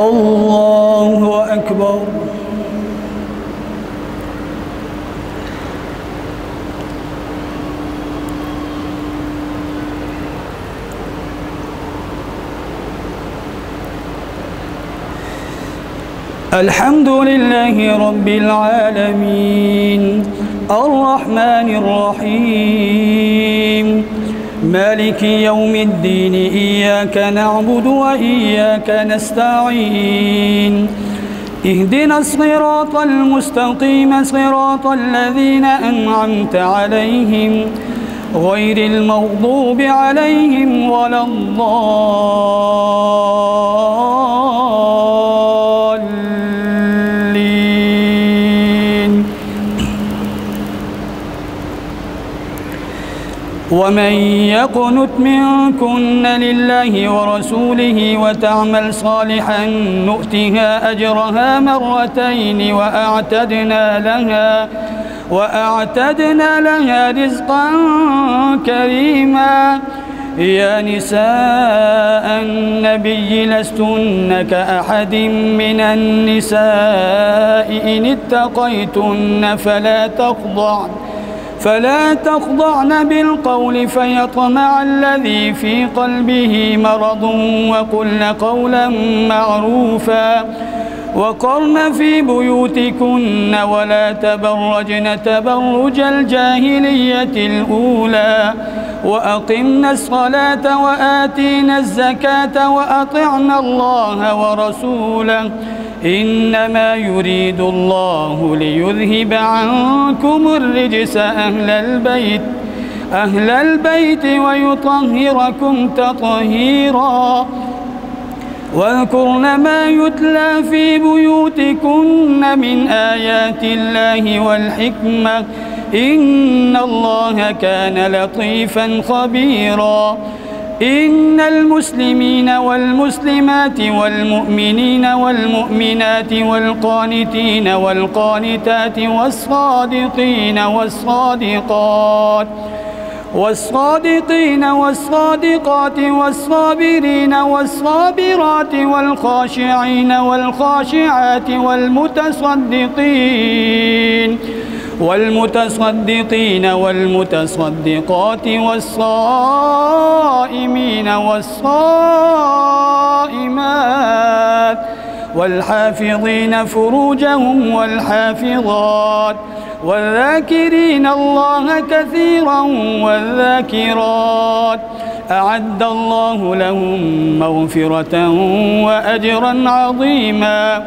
الله أكبر. الحمد لله رب العالمين الرحمن الرحيم مالك يوم الدين إياك نعبد وإياك نستعين اهدنا الصراط المستقيم صراط الذين أنعمت عليهم غير المغضوب عليهم ولا الضالين. ومن يقنت منكن لله ورسوله وتعمل صالحا نؤتها أجرها مرتين وأعتدنا لها رزقا كريما. يا نساء النبي لستن كأحد من النساء إن اتقيتن فلا تخضعن بالقول فيطمع الذي في قلبه مرض وقلن قولا معروفا وقرن في بيوتكن ولا تبرجن تبرج الجاهلية الأولى وأقمنا الصلاة وآتينا الزكاة وأطعنا الله ورسوله إنما يريد الله ليذهب عنكم الرجس أهل البيت ويطهركم تطهيرا. واذكرن ما يتلى في بيوتكن من آيات الله والحكمة إن الله كان لطيفا خبيرا. إن المسلمين والمسلمات والمؤمنين والمؤمنات والقانتين والقانتات والصادقين والصادقات والصابرين والصابرات والخاشعين والخاشعات والمتصدقين والمتصدقات والصائمين والصائمات والحافظين فروجهم والحافظات والذاكرين الله كثيرا والذاكرات أعد الله لهم مغفرة وأجرا عظيما.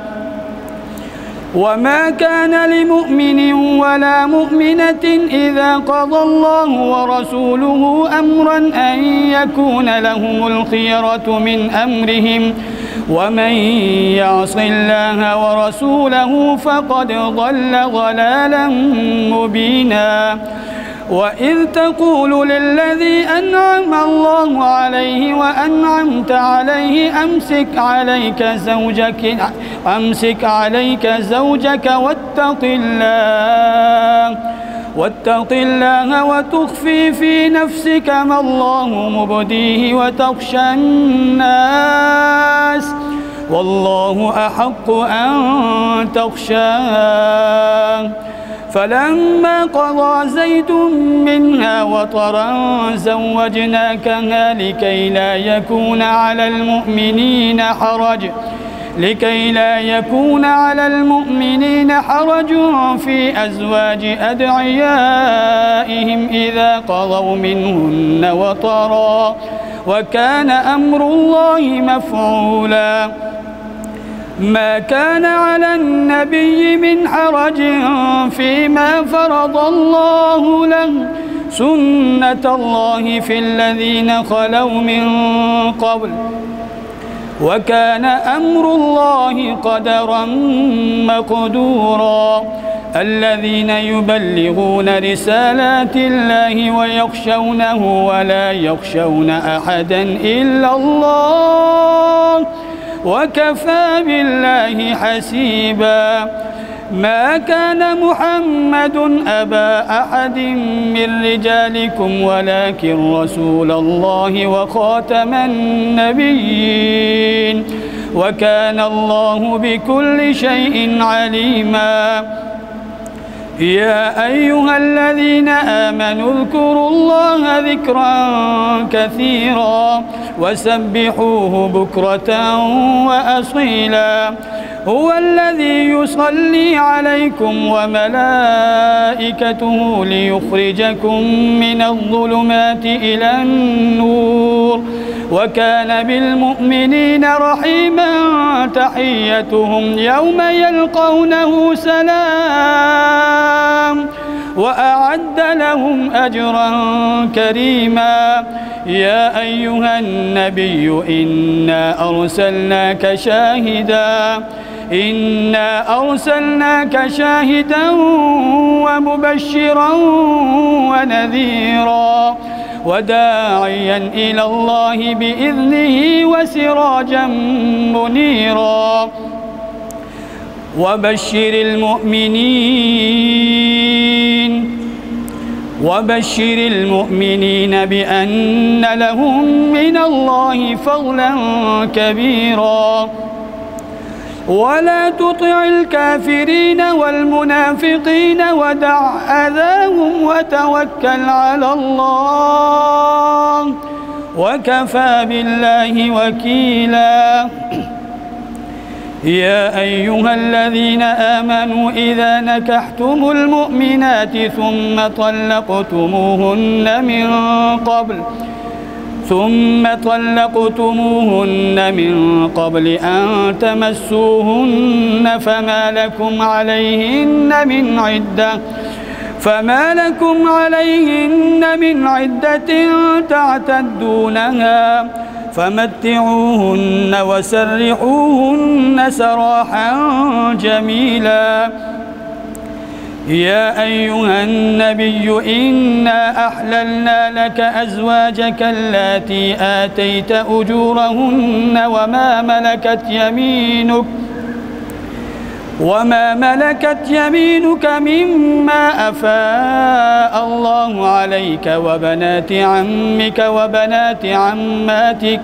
وما كان لمؤمن ولا مؤمنة إذا قضى الله ورسوله أمرا أن يكون لهم الخيرة من أمرهم ومن يعص الله ورسوله فقد ضل ضلالا مبينا. وإذ تقول للذي أنعم الله عليه وأنعمت عليه أمسك عليك زوجك واتق الله وتخفي في نفسك ما الله مبديه وتخشى الناس والله أحق أن تخشاه. فلما قضى زيد منها وطرا زوجناكها لكي لا يكون على المؤمنين حرج في أزواج أدعيائهم إذا قضوا منهن وطرا وكان أمر الله مفعولا. ما كان على النبي من حرج فيما فرض الله له سنة الله في الذين خلوا من قبل وكان أمر الله قدرا مقدورا. الذين يبلغون رسالات الله ويخشونه ولا يخشون أحدا إلا الله وكفى بالله حسيبا. ما كان محمد أبا أحد من رجالكم ولكن رسول الله وخاتم النبيين وكان الله بكل شيء عليما. يا أيها الذين آمنوا اذكروا الله ذكرا كثيرا وسبحوه بكرة وأصيلا. هو الذي يصلي عليكم وملائكته ليخرجكم من الظلمات إلى النور وكان بالمؤمنين رحيما. تحيتهم يوم يلقونه سلام وأعد لهم أجرا كريما. يا أيها النبي إنا أرسلناك شاهدا ومبشرا ونذيرا وداعيا إلى الله بإذنه وسراجا منيرا. وبشر المؤمنين بأن لهم من الله فضلا كبيرا. ولا تطع الكافرين والمنافقين ودع أذاهم وتوكل على الله وكفى بالله وكيلا. يا أيها الذين آمنوا إذا نكحتم المؤمنات ثم طلقتموهن من قبل أن تمسوهن فما لكم عليهن من عدة تعتدونها فمتعوهن وسرحوهن سراحا جميلا. يا أيها النبي إنا أحللنا لك أزواجك اللاتي آتيت أجورهن وما ملكت يمينك مما أفاء الله عليك وبنات عمك وبنات عماتك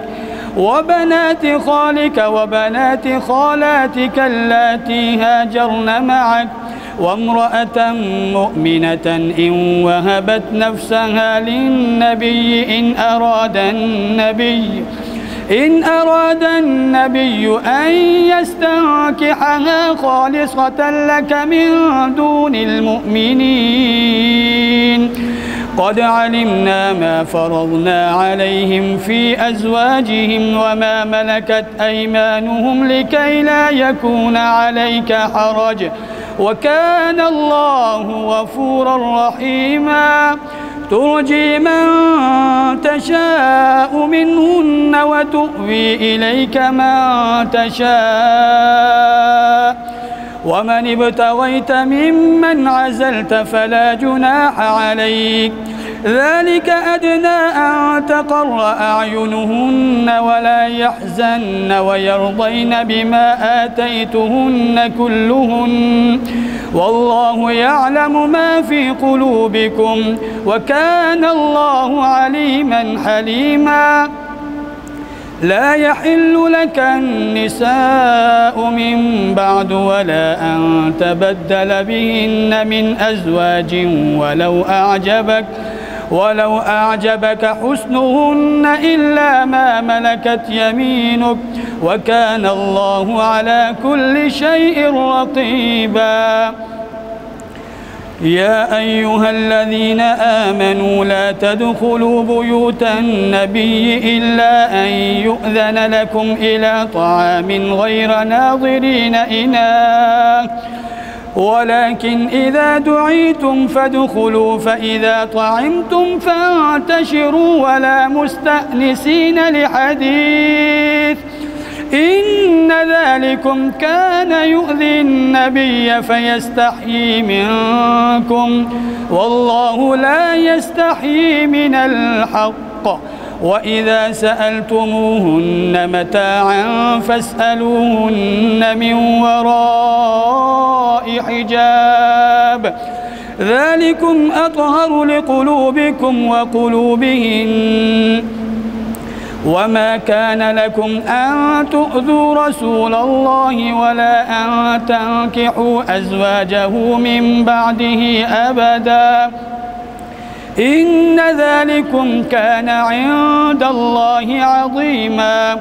وبنات خالك وبنات خالاتك اللاتي هاجرن معك وامرأة مؤمنة إن وهبت نفسها للنبي إن أراد النبي أن يستنكحها خالصة لك من دون المؤمنين. قد علمنا ما فرضنا عليهم في أزواجهم وما ملكت أيمانهم لكي لا يكون عليك حرج وكان الله غفورا رحيما. ترجي من تشاء منهن وتؤوي إليك من تشاء ومن ابتغيت ممن عزلت فلا جناح عليك. ذلك أدنى أن تقر أعينهن ولا يحزن ويرضين بما آتيتهن كلهن والله يعلم ما في قلوبكم وكان الله عليما حليما. لا يحل لك النساء من بعد ولا أن تبدل بهن من أزواج ولو أعجبك حسنهن إلا ما ملكت يمينك وكان الله على كل شيء رقيبا. يا أيها الذين آمنوا لا تدخلوا بيوت النبي إلا أن يؤذن لكم إلى طعام غير ناظرين إناه ولكن إذا دعيتم فادخلوا فإذا طعمتم فانتشروا ولا مستأنسين لحديث إن ذلكم كان يؤذي النبي فيستحيي منكم والله لا يستحيي من الحق. وإذا سألتموهن متاعا فاسألوهن من وراء حجاب ذلكم أطهر لقلوبكم وقلوبهن وما كان لكم أن تؤذوا رسول الله ولا أن تنكحوا أزواجه من بعده أبدا إن ذلكم كان عند الله عظيما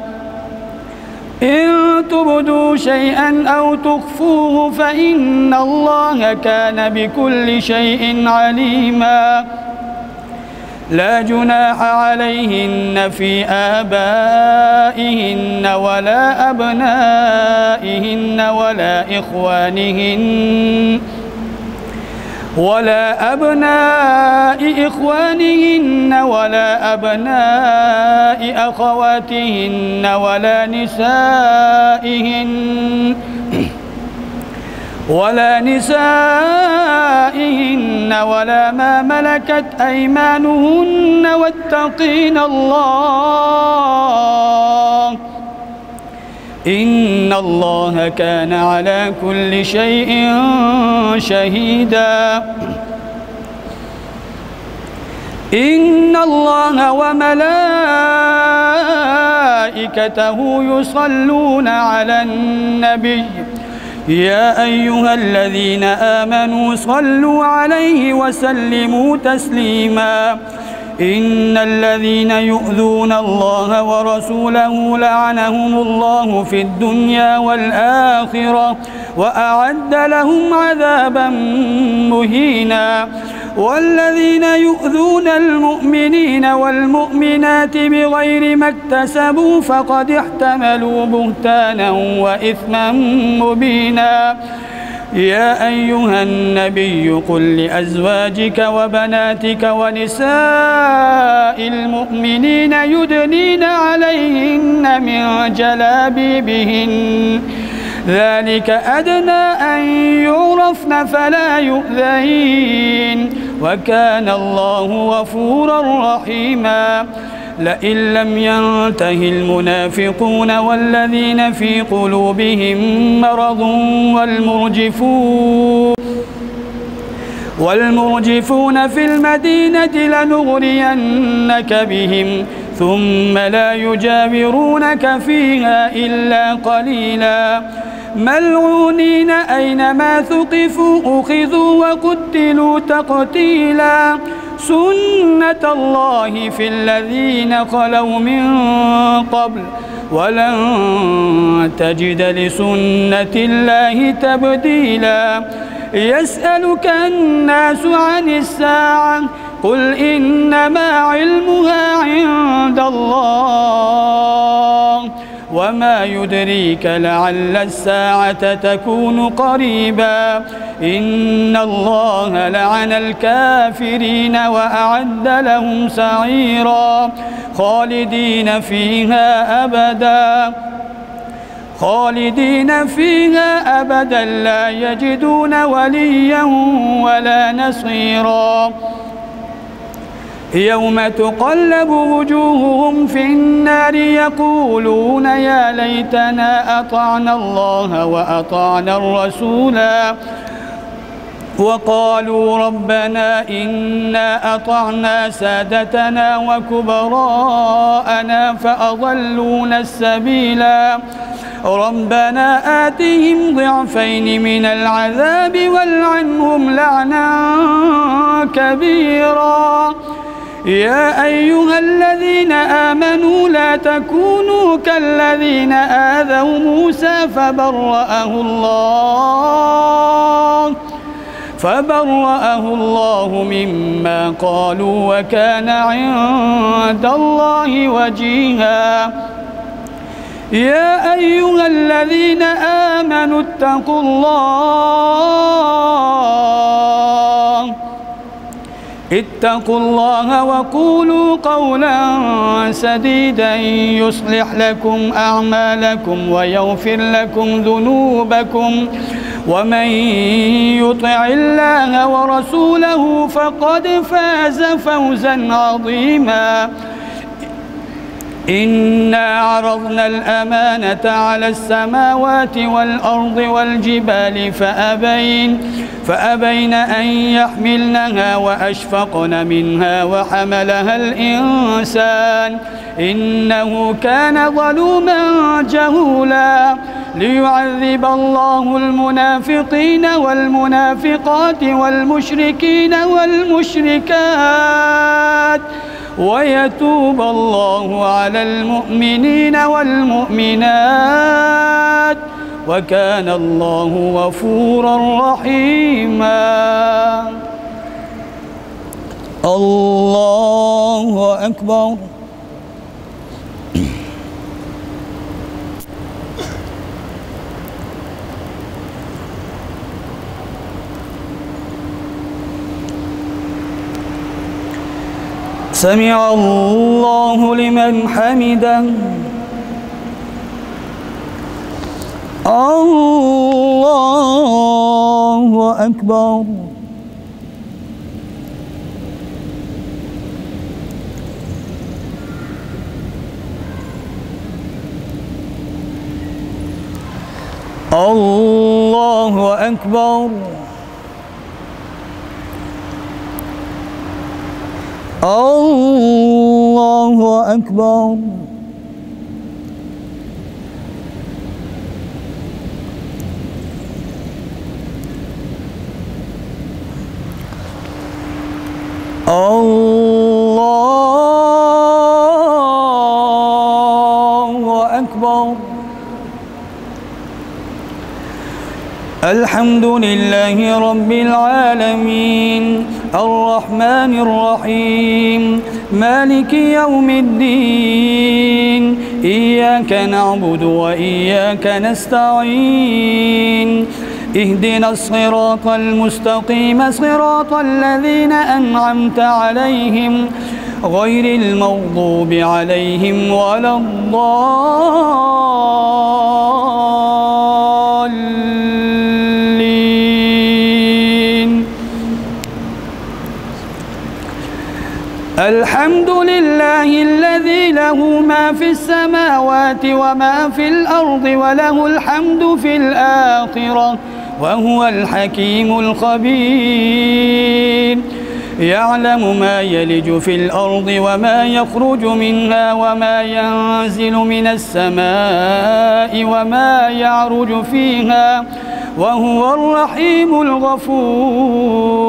إن تبدوا شيئا أو تخفوه فإن الله كان بكل شيء عليما لا جناح عليهن في آبائهن ولا أبنائهن ولا أبناء إخوانهن ولا أبناء أخواتهن ولا نسائهن ولا ما ملكت أيمانهن واتقين الله إن الله كان على كل شيء شهيدا إن الله وملائكته يصلون على النبي يا أيها الذين آمنوا صلوا عليه وسلموا تسليما إن الذين يؤذون الله ورسوله لعنهم الله في الدنيا والآخرة وأعد لهم عذابا مهينا والذين يؤذون المؤمنين والمؤمنات بغير ما اكتسبوا فقد احتملوا بهتانا وإثما مبينا يا أيها النبي قل لأزواجك وبناتك ونساء المؤمنين يدنين عليهن من جلابيبهن ذلك أدنى أن يعرفن فلا يؤذين وكان الله غفورا رحيما لئن لم ينته المنافقون والذين في قلوبهم مرض والمرجفون في المدينة لنغرينك بهم ثم لا يجاورونك فيها إلا قليلا ملعونين أينما ثقفوا أخذوا وقتلوا تقتيلا سنة الله في الذين خلوا من قبل ولن تجد لسنة الله تبديلا يسألك الناس عن الساعة قل إنما علمها عند الله وما يدريك لعل الساعة تكون قريبا إن الله لعن الكافرين وأعد لهم سعيرا خالدين فيها أبدا لا يجدون وليا ولا نصيرا يوم تقلب وجوههم في النار يقولون يا ليتنا أطعنا الله وأطعنا الرسولا وقالوا ربنا إنا أطعنا سادتنا وكبراءنا فأضلونا السبيلا ربنا آتهم ضعفين من العذاب والعنهم لعنا كبيرا يا أيها الذين آمنوا لا تكونوا كالذين آذوا موسى فبرأه الله مما قالوا وكان عند الله وجيها يا أيها الذين آمنوا اتقوا الله وقولوا قولا سديدا يصلح لكم أعمالكم ويغفر لكم ذنوبكم ومن يطع الله ورسوله فقد فاز فوزا عظيما إنا عرضنا الأمانة على السماوات والأرض والجبال فأبين أن يحملنها وأشفقن منها وحملها الإنسان إنه كان ظلوما جهولا ليعذب الله المنافقين والمنافقات والمشركين والمشركات ويتوب الله على المؤمنين والمؤمنات وكان الله غفورا رحيما. الله أكبر. سمع الله لمن حمده. الله أكبر. الله أكبر. الله أكبر. الله أكبر. الحمد لله رب العالمين الرحمن الرحيم مالك يوم الدين إياك نعبد وإياك نستعين اهدنا الصراط المستقيم صراط الذين أنعمت عليهم غير المغضوب عليهم ولا الضالين. الحمد لله الذي له ما في السماوات وما في الأرض وله الحمد في الآخرة وهو الحكيم الخبير. يعلم ما يلج في الأرض وما يخرج منها وما ينزل من السماء وما يعرج فيها وهو الرحيم الغفور.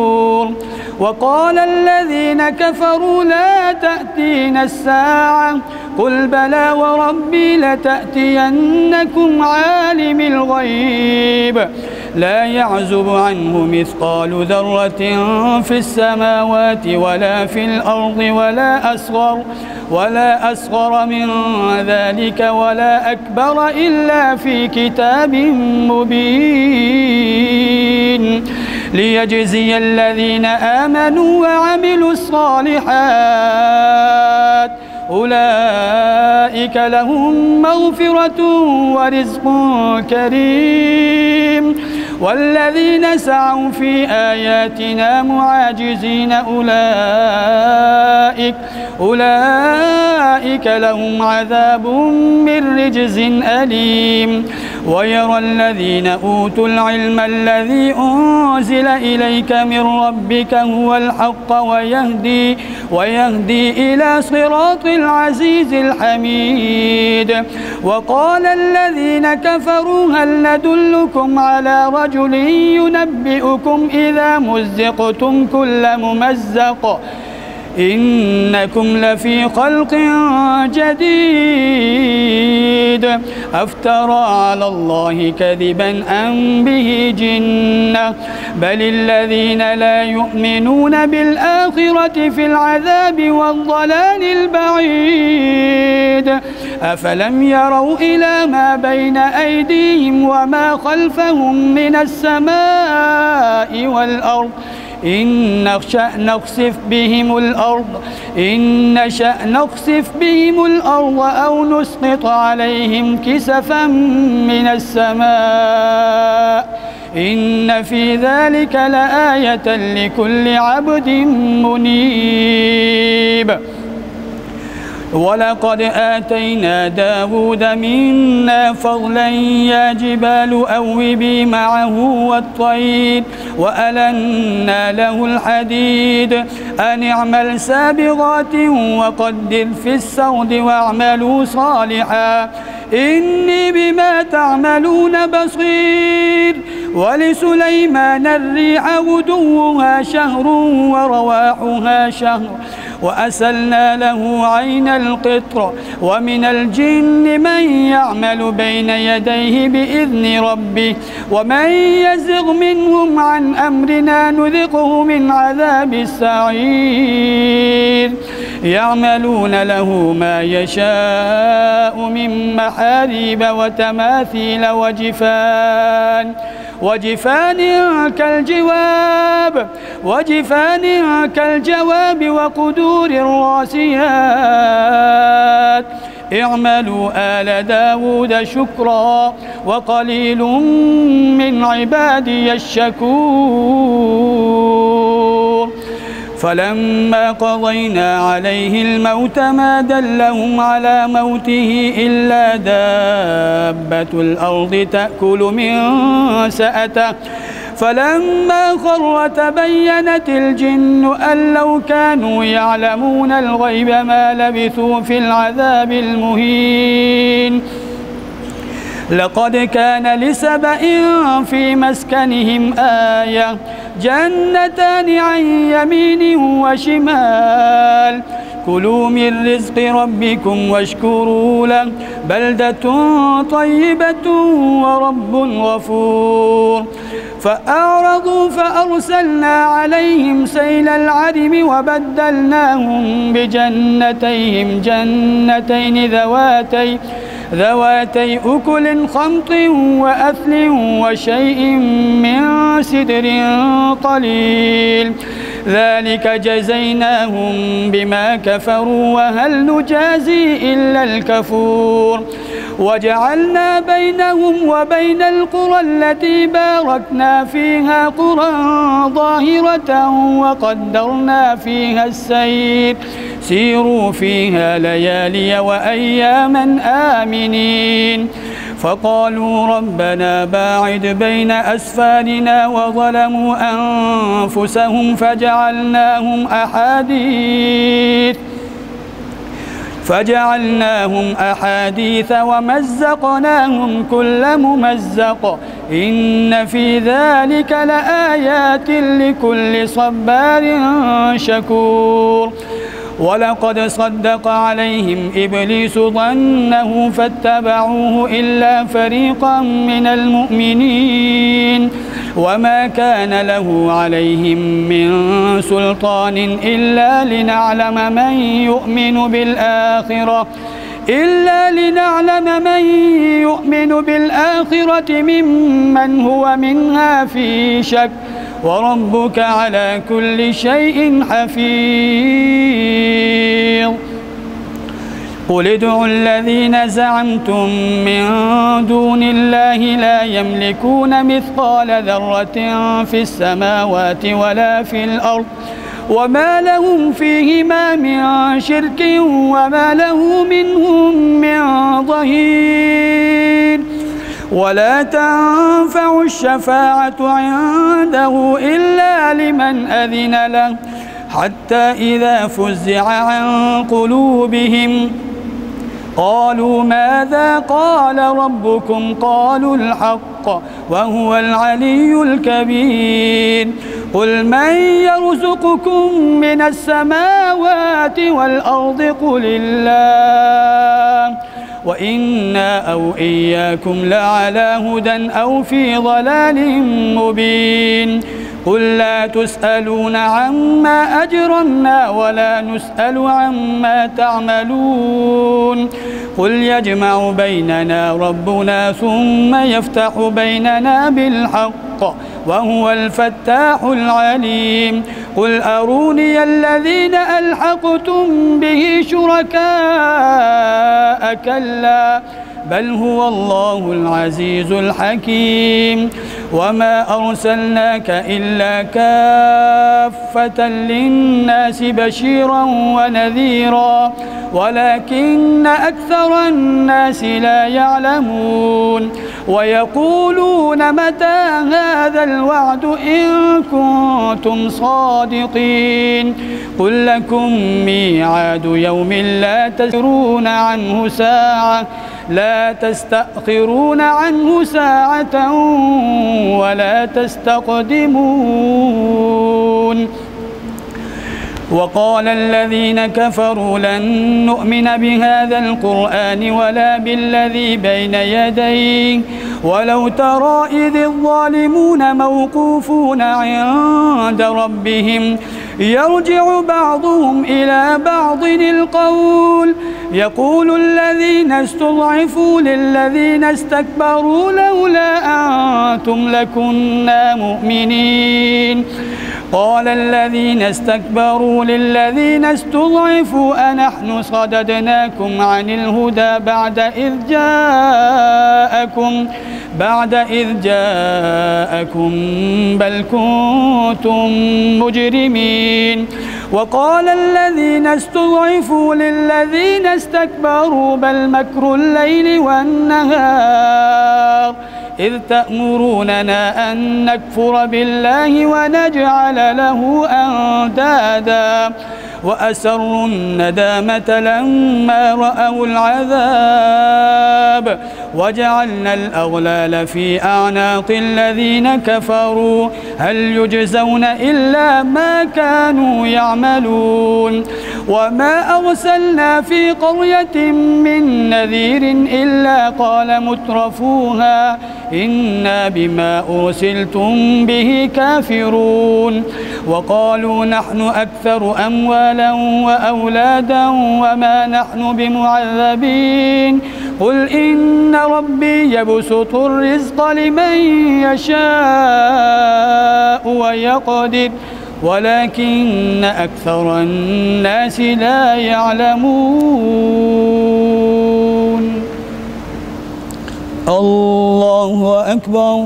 وقال الذين كفروا لا تأتينا الساعة قل بلى وربي لتأتينكم عالم الغيب لا يعزب عنه مثقال ذرة في السماوات ولا في الأرض ولا أصغر من ذلك ولا أكبر إلا في كتاب مبين ليجزي الذين آمنوا وعملوا الصالحات أولئك لهم مغفرة ورزق كريم. والذين سعوا في آياتنا معاجزين أولئك لهم عذاب من رجز أليم. ويرى الذين أوتوا العلم الذي أنزل إليك من ربك هو الحق ويهدي إلى صراط العزيز الحميد. وقال الذين كفروا هل ندلكم على رجل ينبئكم إذا مزقتم كل ممزق إنكم لفي خلق جديد أفترى على الله كذبا أم به جنة بل الذين لا يؤمنون بالآخرة في العذاب والضلال البعيد. أفلم يروا إلى ما بين أيديهم وما خلفهم من السماء والأرض إن نشأ نخسف بهم الأرض أو نسقط عليهم كسفا من السماء إن في ذلك لآية لكل عبد منيب. ولقد آتينا داود منا فضلا يا جبال أوبي معه والطير وألنا له الحديد أن اعمل سابغات وقدر في السرد واعملوا صالحا إني بما تعملون بصير. ولسليمان الريح غدوها شهر ورواحها شهر وأسلنا له عين القطر ومن الجن من يعمل بين يديه بإذن ربه ومن يزغ منهم عن أمرنا نذقه من عذاب السعير. يعملون له ما يشاء من محاريب وتماثيل وجفان كالجواب وقدور الراسيات. اعملوا آل داود شكرا وقليل من عبادي الشكور. فلما قضينا عليه الموت ما دلهم على موته إلا دابة الأرض تأكل من سأته فلما خر تبينت الجن أن لو كانوا يعلمون الغيب ما لبثوا في العذاب المهين. لقد كان لسبأ في مسكنهم آية جنتان عن يمين وشمال كلوا من رزق ربكم واشكروا له بلدة طيبة ورب غفور. فأعرضوا فأرسلنا عليهم سيل العرم وبدلناهم بجنتيهم جنتين ذواتي أكل خمط وأثل وشيء من سدر قليل ذلك جزيناهم بما كفروا وهل نجازي إلا الكفور. وجعلنا بينهم وبين القرى التي باركنا فيها قرى ظاهرة وقدرنا فيها السير سيروا فيها ليالي وأياما آمنين. فقالوا ربنا باعد بين أسفارنا وظلموا أنفسهم فجعلناهم أحاديث ومزقناهم كل ممزق إن في ذلك لآيات لكل صبار شكور. ولقد صدق عليهم إبليس ظنه فاتبعوه إلا فريقا من المؤمنين وما كان له عليهم من سلطان إلا لنعلم من يؤمن بالآخرة ممن هو منها في شك وربك على كل شيء حفيظ. قل ادعوا الذين زعمتم من دون الله لا يملكون مثقال ذرة في السماوات ولا في الأرض وما لهم فيهما من شرك وما له منهم من ظهير. ولا تنفع الشفاعة عنده إلا لمن أذن له حتى إذا فزع عن قلوبهم قالوا ماذا قال ربكم قالوا الحق وهو العلي الكبير. قل من يرزقكم من السماوات والأرض قل الله وإنا أو إياكم لعلى هدى أو في ضلال مبين. قل لا تسألون عما أجرمنا ولا نسأل عما تعملون. قل يجمع بيننا ربنا ثم يفتح بيننا بالحق وهو الفتاح العليم. قل أروني الذين ألحقتم به شركاء كلا بل هو الله العزيز الحكيم. وما أرسلناك إلا كافة للناس بشيرا ونذيرا ولكن أكثر الناس لا يعلمون ويقولون متى هذا الوعد إن كنتم صادقين قل لكم ميعاد يوم لا تستأخرون عنه ساعة ولا تستقدمون وقال الذين كفروا لن نؤمن بهذا القرآن ولا بالذي بين يديه ولو ترى إذ الظالمون موقوفون عند ربهم يرجع بعضهم إلى بعض القول يقول الذين استضعفوا للذين استكبروا لولا أنتم لكنا مؤمنين قال الذين استكبروا للذين استضعفوا أنحن صددناكم عن الهدى بعد إذ جاءكم بل كنتم مجرمين وقال الذين استضعفوا للذين استكبروا بل مكر الليل والنهار إذ تأمروننا أن نكفر بالله ونجعل له أندادا وأسروا الندامة لما رأوا العذاب وجعلنا الأغلال في أعناق الذين كفروا هل يجزون إلا ما كانوا يعملون وما أرسلنا في قرية من نذير إلا قال مترفوها إنا بما أرسلتم به كافرون وقالوا نحن أكثر أموالا وأولادا وما نحن بمعذبين قل إن ربي يبسط الرزق لمن يشاء ويقدر ولكن أكثر الناس لا يعلمون الله أكبر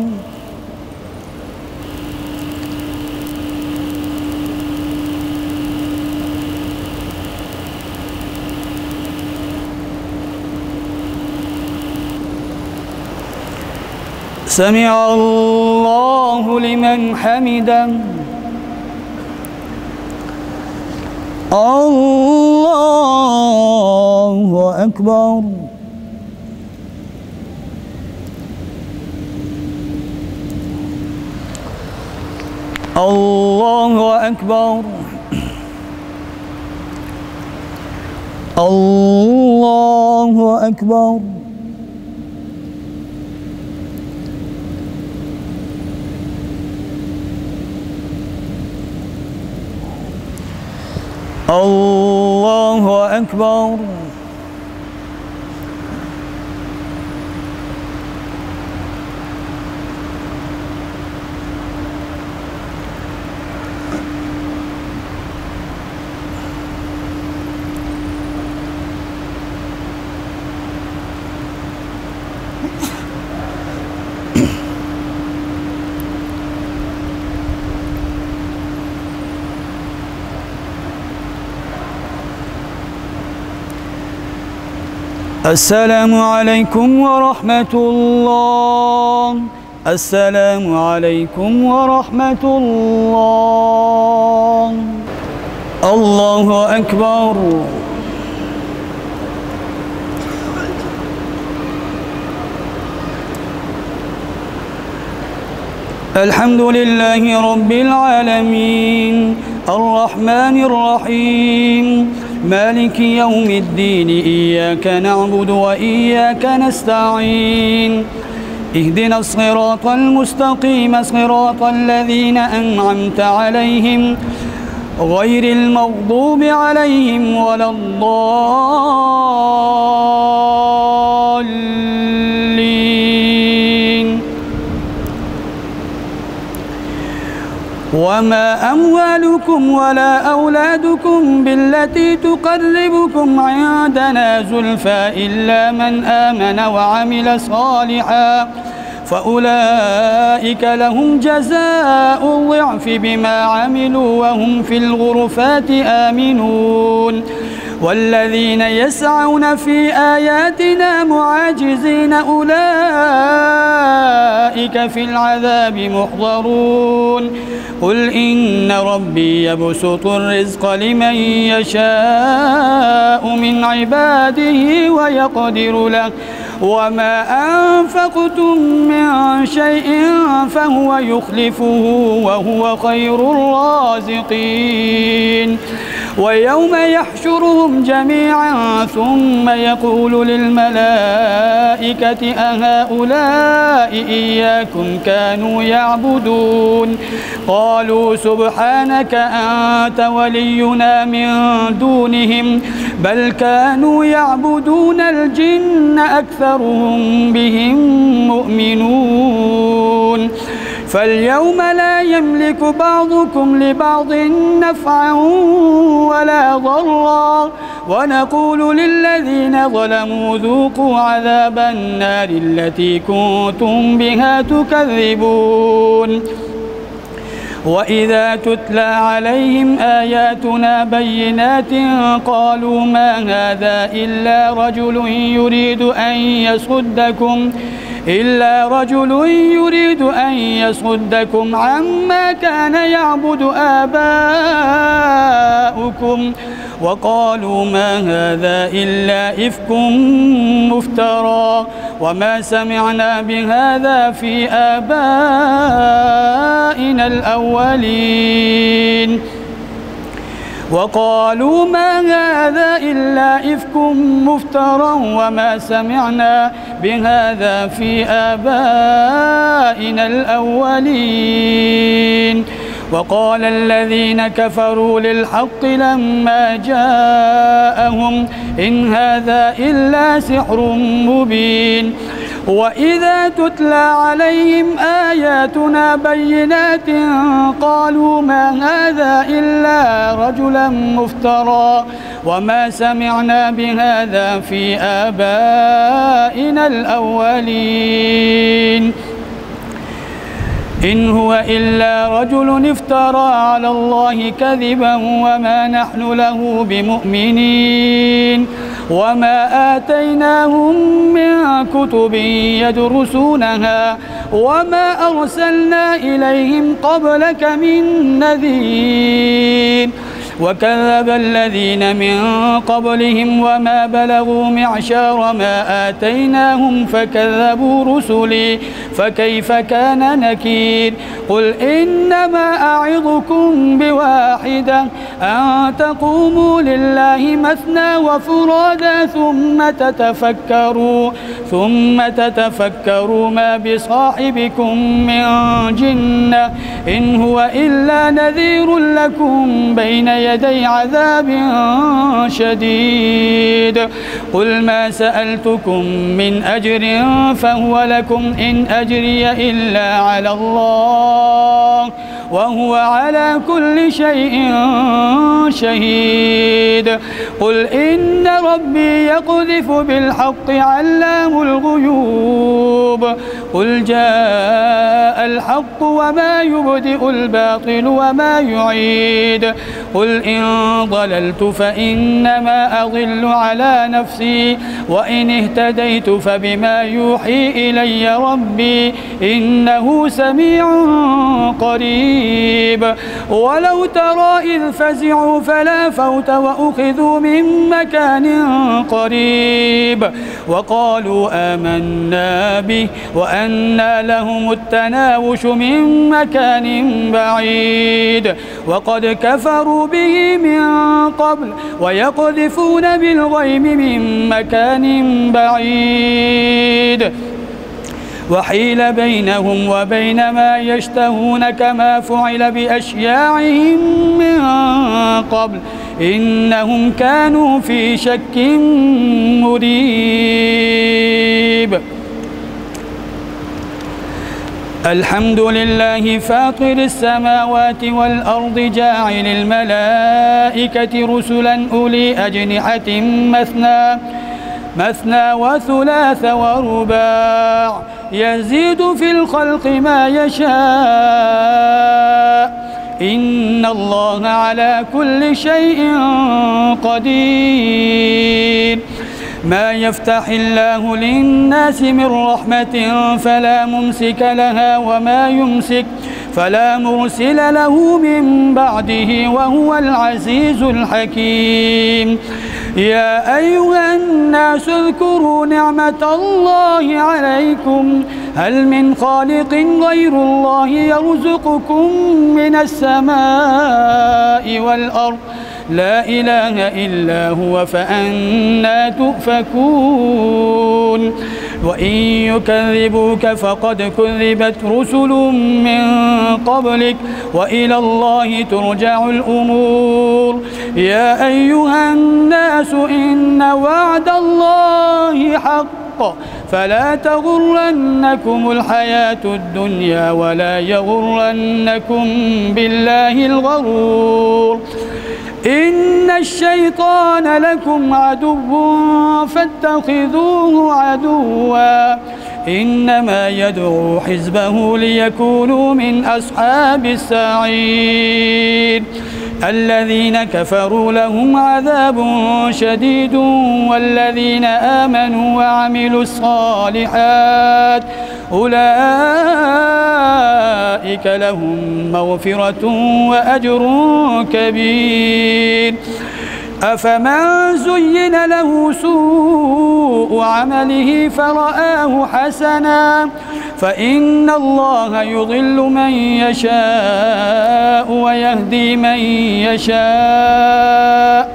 سمع الله لمن حمده الله أكبر الله أكبر الله أكبر الله أكبر السلام عليكم ورحمة الله السلام عليكم ورحمة الله الله أكبر الحمد لله رب العالمين الرحمن الرحيم مالك يوم الدين إياك نعبد وإياك نستعين اهدنا الصراط المستقيم صراط الذين أنعمت عليهم غير المغضوب عليهم ولا الضالين وما أموالكم ولا أولادكم بالتي تقربكم عندنا زلفى إلا من آمن وعمل صالحا فأولئك لهم جزاء الضعف بما عملوا وهم في الغرفات آمنون والذين يسعون في آياتنا معاجزين أولئك في العذاب محضرون قل إن ربي يبسط الرزق لمن يشاء من عباده ويقدر له وما أنفقتم من شيء فهو يخلفه وهو خير الرازقين ويوم يحشرهم جميعا ثم يقول للملائكة أهؤلاء إياكم كانوا يعبدون قالوا سبحانك أنت ولينا من دونهم بل كانوا يعبدون الجن أكثرهم بهم مؤمنون فاليوم لا يملك بعضكم لبعض نفعا ولا ضرا ونقول للذين ظلموا ذوقوا عذاب النار التي كنتم بها تكذبون وإذا تتلى عليهم آياتنا بينات قالوا ما هذا إلا رجل يريد أن يصدكم عما كان يعبد آباؤكم وقالوا ما هذا إلا إفك مفترى وما سمعنا بهذا في آبائنا الأولين وقالوا ما هذا إلا إفك مفترى وما سمعنا بهذا في آبائنا الأولين وقال الذين كفروا للحق لما جاءهم إن هذا إلا سحر مبين وإذا تتلى عليهم آياتنا بينات قالوا ما هذا إلا رجلا مفترى وما سمعنا بهذا في آبائنا الأولين إن هو إلا رجل افترى على الله كذبا وما نحن له بمؤمنين وما آتيناهم من كتب يدرسونها وما أرسلنا إليهم قبلك من نذير وكذب الذين من قبلهم وما بلغوا معشار ما آتيناهم فكذبوا رسلي فكيف كان نكير قل إنما أعظكم بواحدة أن تقوموا لله مثنى وفرادا ثم تتفكروا ما بصاحبكم من جنة إن هو إلا نذير لكم بين يدي عذاب شديد قل ما سألتكم من أجر فهو لكم إن أجري إلا على الله وهو على كل شيء شهيد قل إن ربي يقذف بالحق علام الغيوب قل جاء الحق وما يبدئ الباطل وما يعيد قل إن ضللت فإنما أضل على نفسي وإن اهتديت فبما يوحي إلي ربي إنه سميع قريب ولو ترى إذ فزعوا فلا فوت وأخذوا من مكان قريب وقالوا آمنا به وأنى لهم التناوش من مكان بعيد وقد كفروا به من قبل ويقذفون بالغيب من مكان بعيد وحيل بينهم وبين ما يشتهون كما فعل بأشياعهم من قبل إنهم كانوا في شك مريب الحمد لله فاطر السماوات والأرض جاعل الملائكة رسلا أولي أجنحة مثنى وثلاث ورباع يزيد في الخلق ما يشاء إن الله على كل شيء قدير ما يفتح الله للناس من رحمة فلا ممسك لها وما يمسك فلا مرسل له من بعده وهو العزيز الحكيم يا أيها الناس اذكروا نعمة الله عليكم هل من خالق غير الله يرزقكم من السماء والأرض لا إله إلا هو فأنى تؤفكون وإن يكذبوك فقد كذبت رسل من قبلك وإلى الله ترجع الأمور يا أيها الناس إن وعد الله حق فلا تغرنكم الحياة الدنيا ولا يغرنكم بالله الغرور إن الشيطان لكم عدو فاتخذوه عدوا إنما يدعو حزبه ليكونوا من أصحاب السعير الذين كفروا لهم عذاب شديد والذين آمنوا وعملوا الصالحات أولئك لهم مغفرة وأجر كبير أفمن زين له سوء عمله فرآه حسنا فإن الله يضل من يشاء ويهدي من يشاء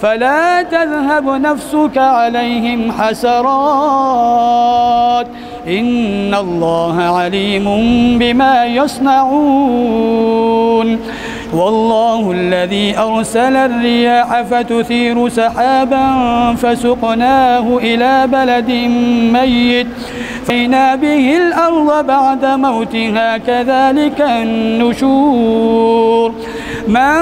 فلا تذهب نفسك عليهم حسرات إن الله عليم بما يصنعون والله الذي أرسل الرياح فتثير سحابا فسقناه إلى بلد ميت فأحيينا به الأرض بعد موتها كذلك النشور من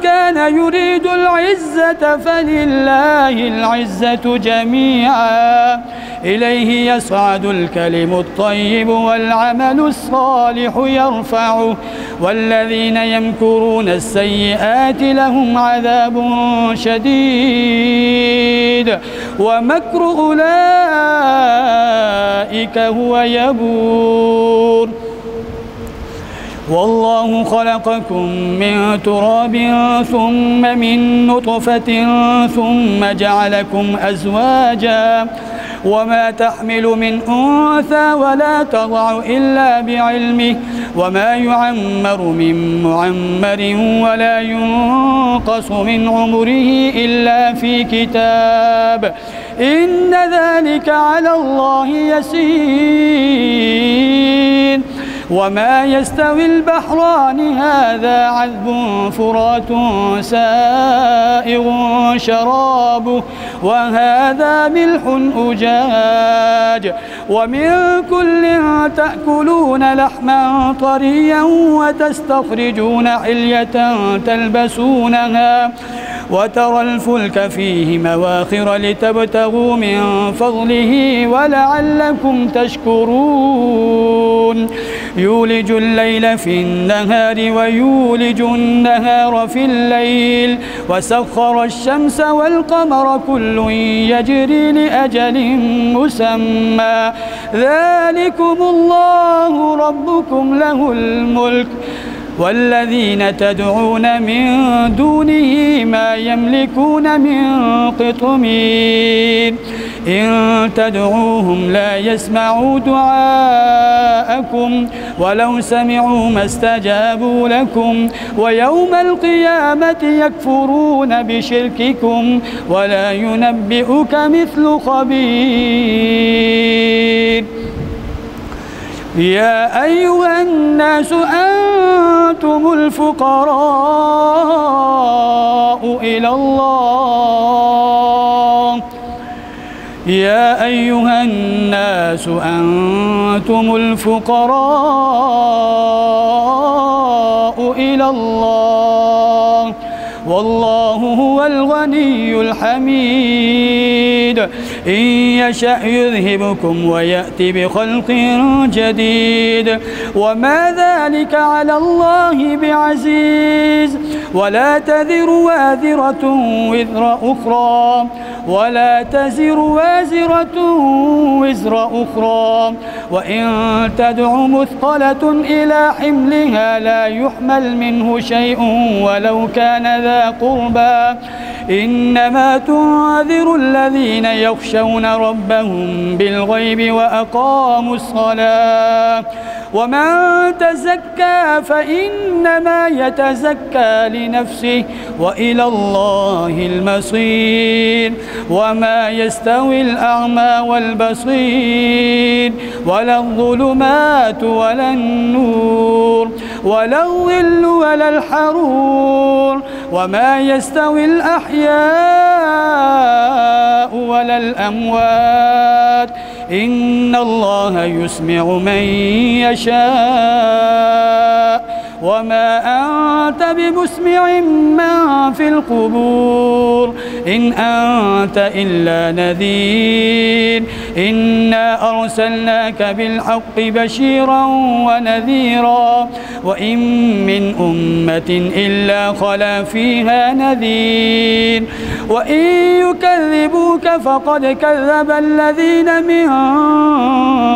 كان يريد العزة فلله العزة جميعا إليه يصعد الكلم الطيب والعمل الصالح يرفعه والذين يمكرون السيئات لهم عذاب شديد ومكر أولئك هو يبور والله خلقكم من تراب ثم من نطفة ثم جعلكم أزواجا وما تحمل من أنثى ولا تضع إلا بعلمه وما يعمر من معمر ولا ينقص من عمره إلا في كتاب إن ذلك على الله يسير وما يستوي البحران هذا عذب فرات سائغ شرابه وهذا ملح أجاج ومن كل تأكلون لحما طريا وتستخرجون حلية تلبسونها وترى الفلك فيه مواخر لتبتغوا من فضله ولعلكم تشكرون يولج الليل في النهار ويولج النهار في الليل وسخر الشمس والقمر كل يجري لأجل مسمى ذلكم الله ربكم له الملك والذين تدعون من دونه ما يملكون من قطمير إن تدعوهم لا يسمعوا دعاءكم ولو سمعوا ما استجابوا لكم ويوم القيامة يكفرون بشرككم ولا ينبئك مثل خبير يا أيها الناس أنتم الفقراء إلى الله يا أيها الناس أنتم الفقراء إلى الله والله هو الغني الحميد. إن يشأ يذهبكم ويأتي بخلق جديد وما ذلك على الله بعزيز. ولا تذر وازرة وزر أخرى ولا تزر وازرة وزر أخرى وإن تدع مثقلة إلى حملها لا يحمل منه شيء ولو كان ذا قربى إنما تنذر الذين يخشون ربهم بالغيب وأقاموا الصلاة ومن تزكى فإنما يتزكى لنفسه وإلى الله المصير. وما يستوي الأعمى والبصير ولا الظلمات ولا النور ولا الظل ولا الحرور وما يستوي الأحياء ولا الأموات إن الله يسمع من يشاء وما أنت بمسمع من في القبور إن أنت إلا نذير. إنا أرسلناك بالحق بشيرا ونذيرا وإن من أمة إلا خلا فيها نذير وإن يكذبوك فقد كذب الذين من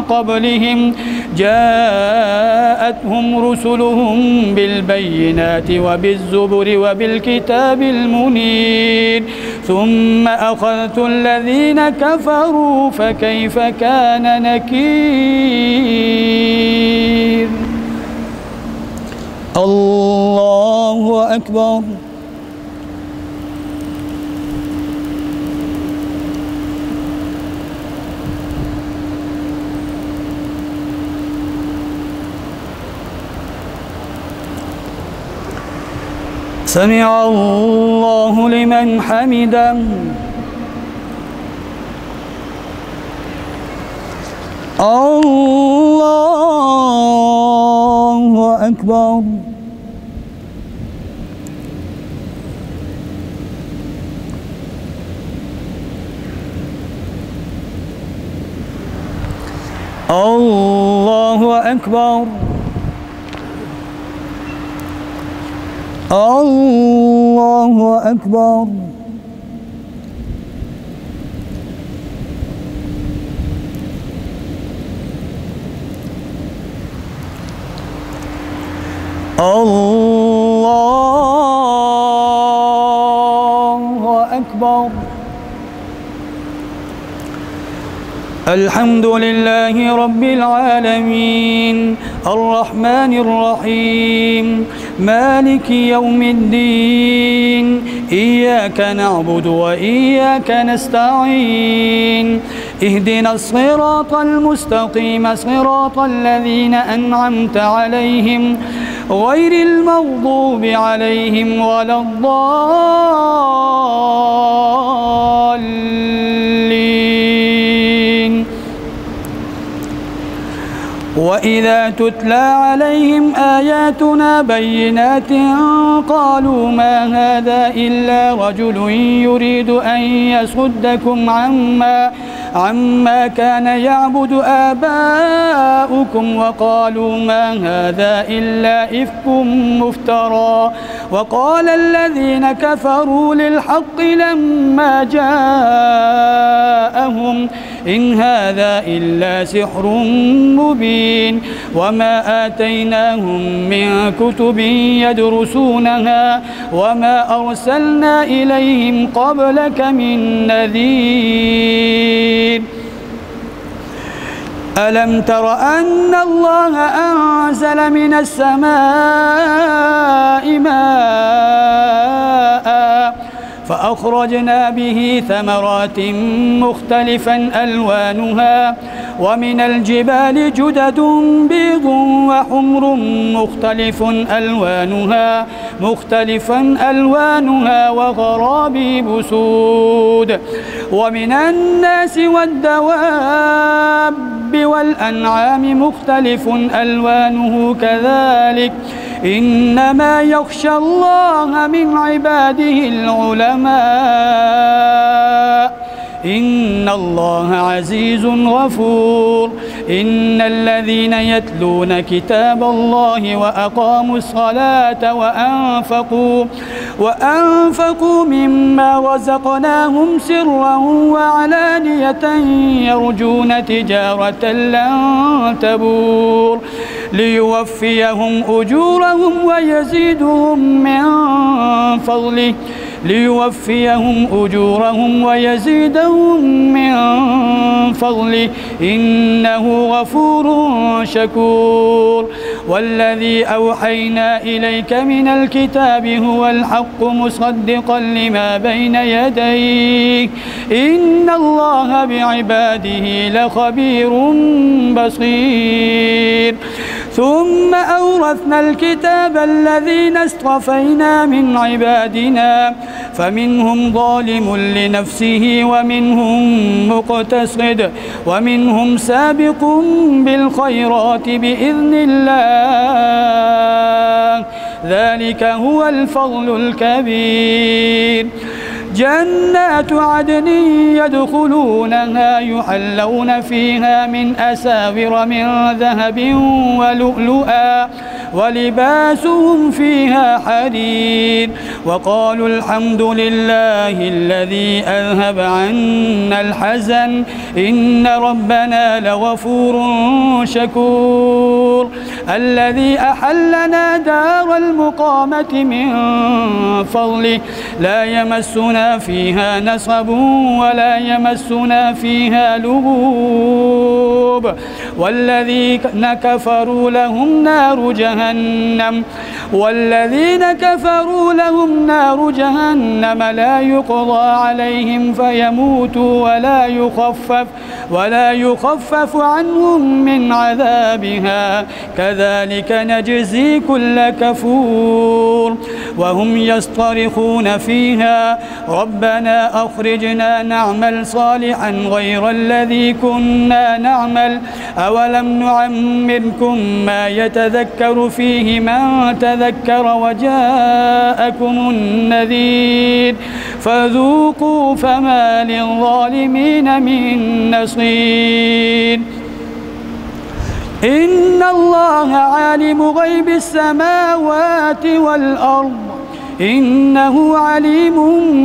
قبلهم جاءتهم رسلهم بالبينات وبالزبر وبالكتاب المنير ثم أخذت الذين كفروا فكيف كان نكير. الله أكبر. سمع الله لمن حمده. الله أكبر. الله أكبر. الله أكبر. الله أكبر. الحمد لله رب العالمين الرحمن الرحيم مالك يوم الدين إياك نعبد وإياك نستعين اهدنا الصراط المستقيم صراط الذين أنعمت عليهم غير المغضوب عليهم ولا الضالين. وإذا تتلى عليهم آياتنا بينات قالوا ما هذا إلا رجل يريد أن يصدكم عما كان يعبد آباؤكم وقالوا ما هذا إلا إفك مفترى وقال الذين كفروا للحق لما جاءهم إن هذا إلا سحر مبين وما آتيناهم من كتب يدرسونها وما أرسلنا إليهم قبلك من نذير. ألم تر أن الله أنزل من السماء ماء فأخرجنا به ثمرات مختلفا ألوانها ومن الجبال جدد بيض وحمر مختلفا ألوانها وغرابيب سود ومن الناس والدواب والأنعام مختلف ألوانه كذلك إنما يخشى الله من عباده العلماء إن الله عزيز غفور إن الذين يتلون كتاب الله وأقاموا الصلاة وأنفقوا مما رزقناهم سرا وعلانية يرجون تجارة لن تبور ليوفيهم أجورهم ويزيدهم من فضله إنه غفور شكور والذي أوحينا إليك من الكتاب هو الحق مصدقا لما بين يديه إن الله بعباده لخبير بصير ثم أورثنا الكتاب الذين اصطفينا من عبادنا فمنهم ظالم لنفسه ومنهم مقتصد ومنهم سابق بالخيرات بإذن الله ذلك هو الفضل الكبير جنات عدن يدخلونها يحلون فيها من أساور من ذهب ولؤلؤا ولباسهم فيها حرير وقالوا الحمد لله الذي أذهب عنا الحزن إن ربنا لغفور شكور الذي أحلنا دار المقامة من فضله لا يمسنا فيها نصب ولا يمسنا فيها لغوب والذين كفروا لهم نار جهنم لا يقضى عليهم فيموتوا ولا يخفف عنهم من عذابها كذلك نجزي كل كفور وهم يصطرخون فيها ربنا أخرجنا نعمل صالحا غير الذي كنا نعمل أولم نعمركم ما يتذكر فيه من تذكر وجاءكم النذير فذوقوا فما للظالمين من نصير إن الله عالم غيب السماوات والأرض إنه عليم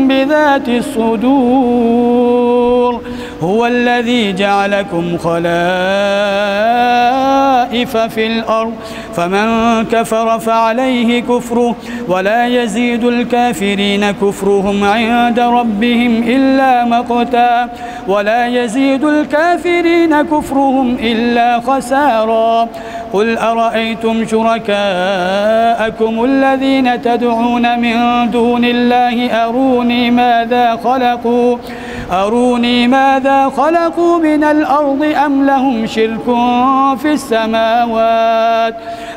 بذات الصدور هو الذي جعلكم خلائف في الأرض فمن كفر فعليه كفره ولا يزيد الكافرين كفرهم عند ربهم إلا مقتا ولا يزيد الكافرين كفرهم إلا خسارا قل أرأيتم شركاءكم الذين تدعون من دون الله أروني ماذا خلقوا من الأرض أم لهم شرك في السماوات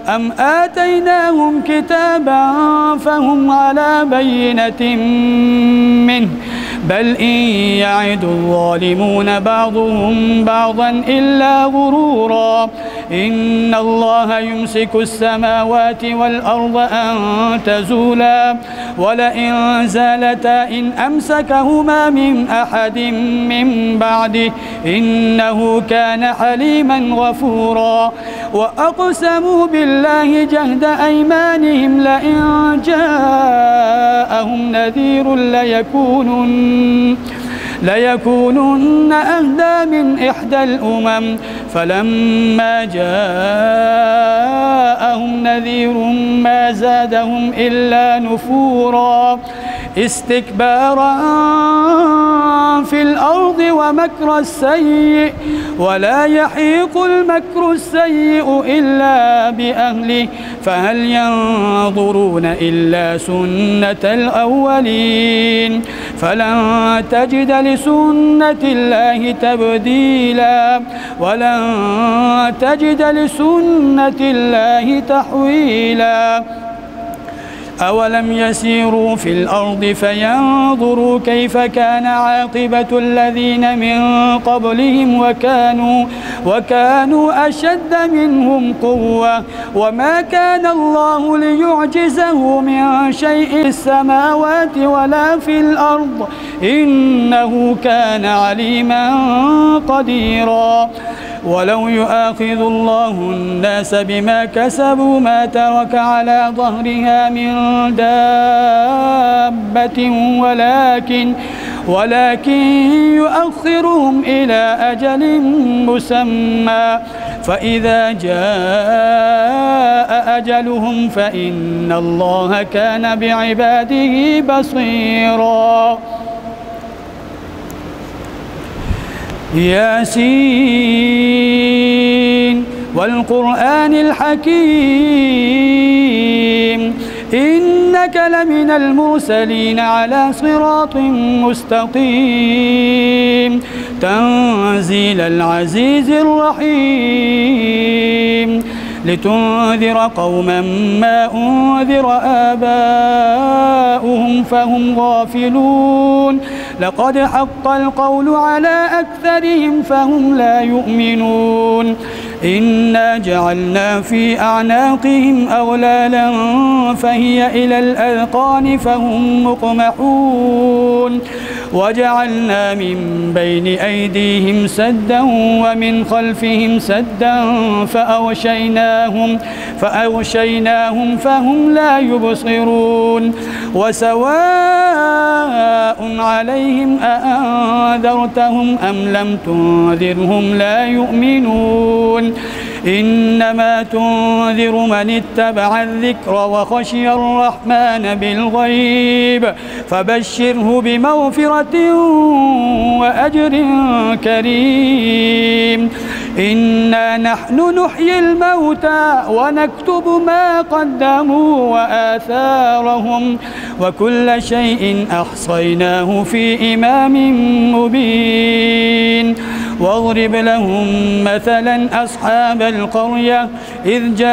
أم آتيناهم كتابا فهم على بينة منه بل إن يعد الظالمون بعضهم بعضا إلا غرورا إن الله يمسك السماوات والأرض أن تزولا ولئن زالتا إن أمسكهما من أحد من بعده إنه كان حليما غفورا وأقسموا بالله جهد أيمانهم لئن جاءهم نذير ليكونن أهدى من إحدى الأمم فلما جاءهم نذير ما زادهم إلا نفورا استكبارا في الأرض ومكر السيء ولا يحيق المكر السيء إلا بأهله فهل ينظرون إلا سنة الأولين فلن تجد لسنة الله تبديلا ولن تجد لسنة الله تحويلا أولم يسيروا في الأرض فينظروا كيف كان عاقبة الذين من قبلهم وكانوا أشد منهم قوة وما كان الله ليعجزه من شيء في السماوات ولا في الأرض إنه كان عليما قديرا ولو يؤاخذ الله الناس بما كسبوا ما ترك على ظهرها من دابة ولكن يؤخرهم إلى أجل مسمى فإذا جاء أجلهم فإن الله كان بعباده بصيرا. ياسين والقرآن الحكيم إنك لمن المرسلين على صراط مستقيم تنزيل العزيز الرحيم لتنذر قوما ما أنذر آباؤهم فهم غافلون لقد حق القول على أكثرهم فهم لا يؤمنون إنا جعلنا في أعناقهم أغلالا فهي إلى الأذقان فهم مقمحون وجعلنا من بين أيديهم سدا ومن خلفهم سدا فأغشيناهم فهم لا يبصرون وسواء عليهم أأنذرتهم أم لم تنذرهم لا يؤمنون إنما تنذر من اتبع الذكر وخشي الرحمن بالغيب فبشره بمغفرة وأجر كريم إنا نحن نحيي الموتى ونكتب ما قدموا وآثارهم وكل شيء أحصيناه في إمام مبين واضرب لهم مثلا أصحاب القرية إذ جاءها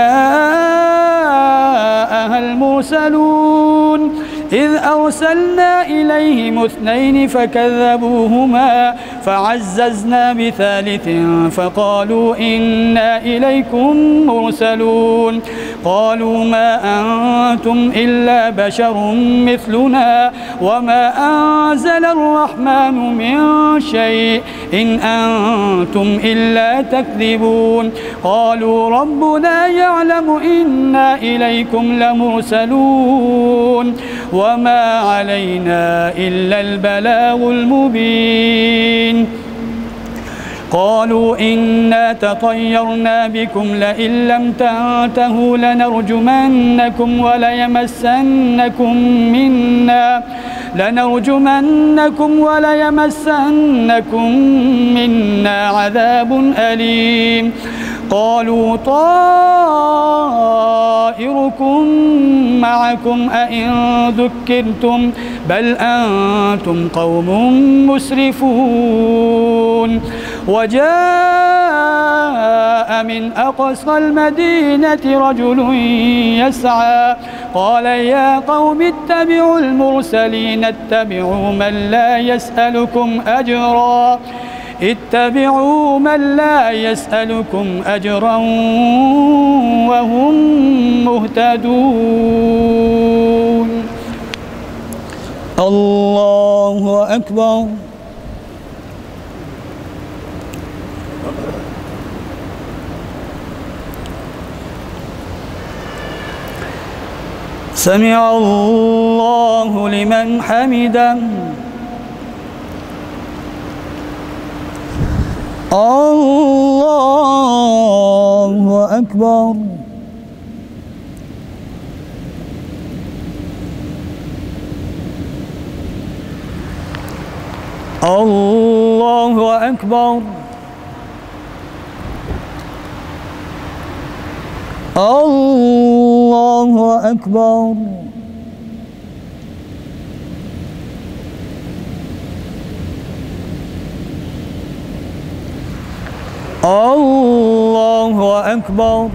المرسلون إذ أرسلنا إليهم 2 فكذبوهما فعززنا بثالث فقالوا إنا إليكم مرسلون قالوا ما أنتم إلا بشر مثلنا وما أنزل الرحمن من شيء إن أنتم إلا تكذبون قالوا ربنا يعلم إنا إليكم لمرسلون وما علينا إلا البلاغ المبين قالوا إنا تطيرنا بكم لئن لم تنتهوا لنرجمنكم وليمسنكم منا عذاب أليم قالوا طائركم معكم أئن ذكرتم بل أنتم قوم مسرفون وجاء من أقصى المدينة رجل يسعى قال يا قوم اتبعوا المرسلين اتبعوا من لا يسألكم أجرا وهم مهتدون. الله أكبر. سمع الله لمن حمده. الله أكبر. الله أكبر. الله أكبر. الله أكبر.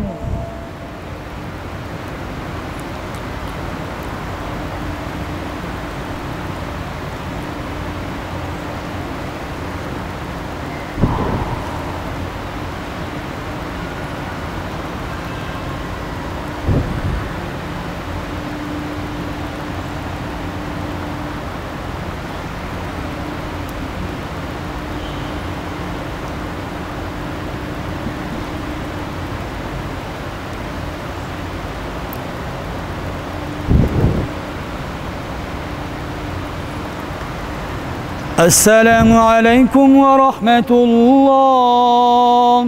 السلام عليكم ورحمة الله.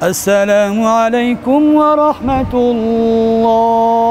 السلام عليكم ورحمة الله.